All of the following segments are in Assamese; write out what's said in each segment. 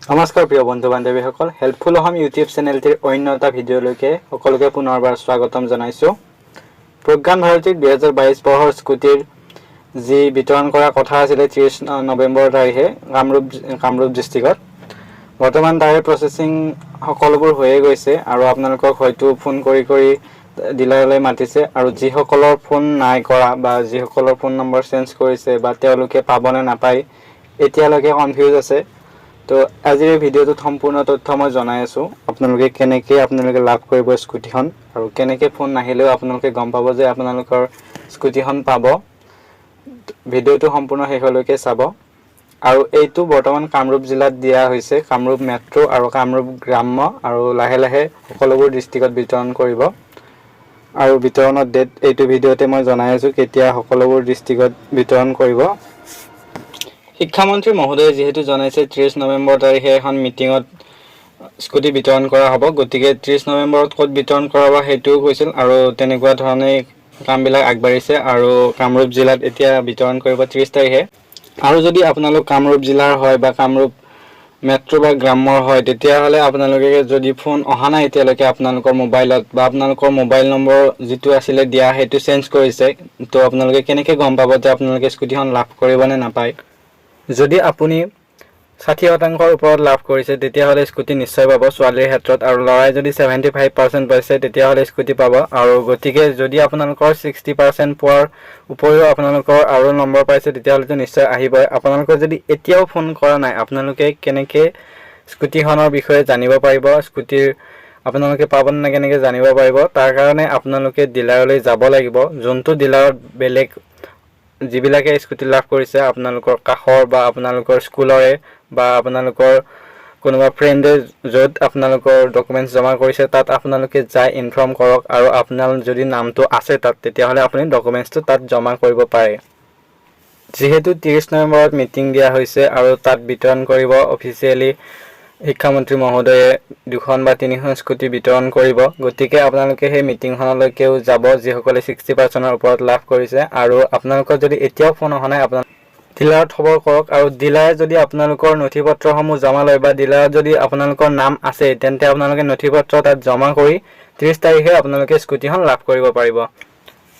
নমস্কাৰ প্ৰিয় বন্ধু বান্ধৱীসকল, হেল্পফুল অসম ইউটিউব চেনেলটিৰ অন্য এটা ভিডিঅ'লৈকে সকলোকে পুনৰবাৰ স্বাগতম জনাইছোঁ। প্ৰজ্ঞান ভাৰতীৰ 2022 বৰ্ষৰ স্কুটিৰ যি বিতৰণ কৰাৰ কথা আছিলে 30 নৱেম্বৰ তাৰিখে কামৰূপ ডিষ্ট্ৰিক্টত, বৰ্তমান তাৰে প্ৰচেছিং সকলোবোৰ হৈয়ে গৈছে আৰু আপোনালোকক হয়তো ফোন কৰি ডিলাৰলৈ মাতিছে আৰু যিসকলৰ ফোন নাই কৰা বা যিসকলৰ ফোন নম্বৰ চেঞ্জ কৰিছে বা তেওঁলোকে পাবনে নাপায় এতিয়ালৈকে কনফিউজ আছে। তো আজিৰ এই ভিডিঅ'টোত সম্পূৰ্ণ তথ্য মই জনাই আছোঁ, আপোনালোকে লাভ কৰিব স্কুটিখন আৰু কেনেকৈ ফোন নাহিলেও আপোনালোকে গম পাব যে আপোনালোকৰ স্কুটিখন পাব। ভিডিঅ'টো সম্পূৰ্ণ শেষলৈকে চাব। আৰু এইটো বৰ্তমান কামৰূপ জিলাত দিয়া হৈছে, কামৰূপ মেট্ৰ' আৰু কামৰূপ গ্ৰাম্য, আৰু লাহে লাহে সকলোবোৰ ডিষ্ট্ৰিক্টত বিতৰণ কৰিব। আৰু বিতৰণৰ ডেট এইটো ভিডিঅ'তে মই জনাই আছোঁ কেতিয়া সকলোবোৰ ডিষ্ট্ৰিক্টত বিতৰণ কৰিব। শিক্ষামন্ত্ৰী মহোদয়ে যিহেতু জনাইছে 30 নৱেম্বৰ তাৰিখে এখন মিটিঙত স্কুটি বিতৰণ কৰা হ'ব, গতিকে 30 নৱেম্বৰত ক'ত বিতৰণ কৰা হ'ব সেইটোও কৈছিল আৰু তেনেকুৱা ধৰণে কামবিলাক আগবাঢ়িছে আৰু কামৰূপ জিলাত এতিয়া বিতৰণ কৰিব 30 তাৰিখে। আৰু যদি আপোনালোক কামৰূপ জিলাৰ হয় বা কামৰূপ মেট্ৰ' বা গ্ৰাম্যৰ হয়, তেতিয়াহ'লে আপোনালোকে যদি ফোন অহা নাই এতিয়ালৈকে আপোনালোকৰ মোবাইলত বা আপোনালোকৰ মোবাইল নম্বৰ যিটো আছিলে দিয়া সেইটো চেঞ্জ কৰিছে, তো আপোনালোকে কেনেকৈ গম পাব যে আপোনালোকে স্কুটিখন লাভ কৰিব নে নাপায়। যদি আপুনি 60% ওপৰত লাভ কৰিছে তেতিয়াহ'লে স্কুটি নিশ্চয় পাব ছোৱালীৰ ক্ষেত্ৰত, আৰু ল'ৰাই যদি 75% পাইছে তেতিয়াহ'লে স্কুটি পাব। আৰু গতিকে যদি আপোনালোকৰ 60% পোৱাৰ উপৰিও আপোনালোকৰ আৰু নম্বৰ পাইছে তেতিয়াহ'লেতো নিশ্চয় আহিবই। আপোনালোকে যদি এতিয়াও ফোন কৰা নাই, আপোনালোকে কেনেকৈ স্কুটিখনৰ বিষয়ে জানিব পাৰিব, স্কুটিৰ আপোনালোকে পাবনে নাই কেনেকৈ জানিব পাৰিব, তাৰ কাৰণে আপোনালোকে ডিলাৰলৈ যাব লাগিব। যোনটো ডিলাৰত বেলেগ যিবিলাকে স্কুটি লাভ কৰিছে আপোনালোকৰ কাষৰ বা আপোনালোকৰ স্কুলৰে বা আপোনালোকৰ কোনোবা ফ্ৰেণ্ডে য'ত আপোনালোকৰ ডকুমেণ্টছ জমা কৰিছে তাত আপোনালোকে যাই ইনফৰ্ম কৰক, আৰু আপোনাৰ যদি নামটো আছে তাত তেতিয়াহ'লে আপুনি ডকুমেণ্টছটো তাত জমা কৰিব পাৰে। যিহেতু 30 নৱেম্বৰত মিটিং দিয়া হৈছে আৰু তাত বিতৰণ কৰিব অফিচিয়েলি শিক্ষামন্ত্ৰী মহোদয়ে 2খন বা 3খন স্কুটি বিতৰণ কৰিব, গতিকে আপোনালোকে সেই মিটিংখনলৈকেও যাব যিসকলে 60%ৰ ওপৰত লাভ কৰিছে। আৰু আপোনালোকৰ যদি এতিয়াও ফোন অহা নাই আপোনালোকে ডিলাৰত খবৰ কৰক, আৰু ডিলাৰে যদি আপোনালোকৰ নথি পত্ৰসমূহ জমা লয় বা ডিলাৰত যদি আপোনালোকৰ নাম আছে তেন্তে আপোনালোকে নথি পত্ৰ তাত জমা কৰি 30 তাৰিখে আপোনালোকে স্কুটিখন লাভ কৰিব পাৰিব।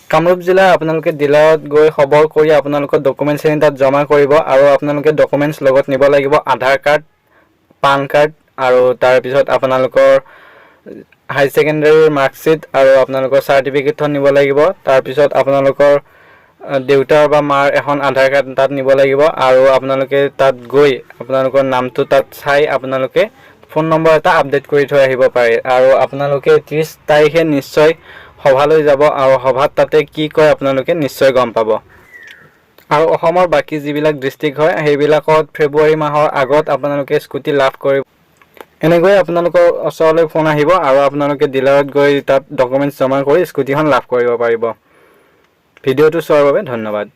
কামৰূপ জিলাৰ আপোনালোকে ডিলাৰত গৈ খবৰ কৰি আপোনালোকৰ ডকুমেণ্টছখিনি তাত জমা কৰিব, আৰু আপোনালোকে ডকুমেণ্টছ লগত নিব লাগিব আধাৰ কাৰ্ড, পান কাৰ্ড, আৰু তাৰপিছত আপোনালোকৰ হাই ছেকেণ্ডেৰীৰ মাৰ্কশ্বিট আৰু আপোনালোকৰ চাৰ্টিফিকেটখন নিব লাগিব। তাৰপিছত আপোনালোকৰ দেউতাৰ বা মাৰ এখন আধাৰ কাৰ্ড তাত নিব লাগিব, আৰু আপোনালোকে তাত গৈ আপোনালোকৰ নামটো তাত চাই আপোনালোকে ফোন নম্বৰ এটা আপডেট কৰি থৈ আহিব পাৰে। আৰু আপোনালোকে 30 তাৰিখে নিশ্চয় সভালৈ যাব, আৰু সভাত তাতে কি কয় আপোনালোকে নিশ্চয় গম পাব। আৰু অসমৰ বাকী যিবিলাক ডিষ্ট্ৰিক্ট হয় সেইবিলাকত ফেব্ৰুৱাৰী মাহৰ আগত আপোনালোকে স্কুটি লাভ কৰিব। এনেকৈ আপোনালোকৰ ওচৰলৈ ফোন আহিব আৰু আপোনালোকে ডিলাৰত গৈ তাত ডকুমেণ্টছ জমা কৰি স্কুটিখন লাভ কৰিব পাৰিব। ভিডিঅ'টো চোৱাৰ বাবে ধন্যবাদ।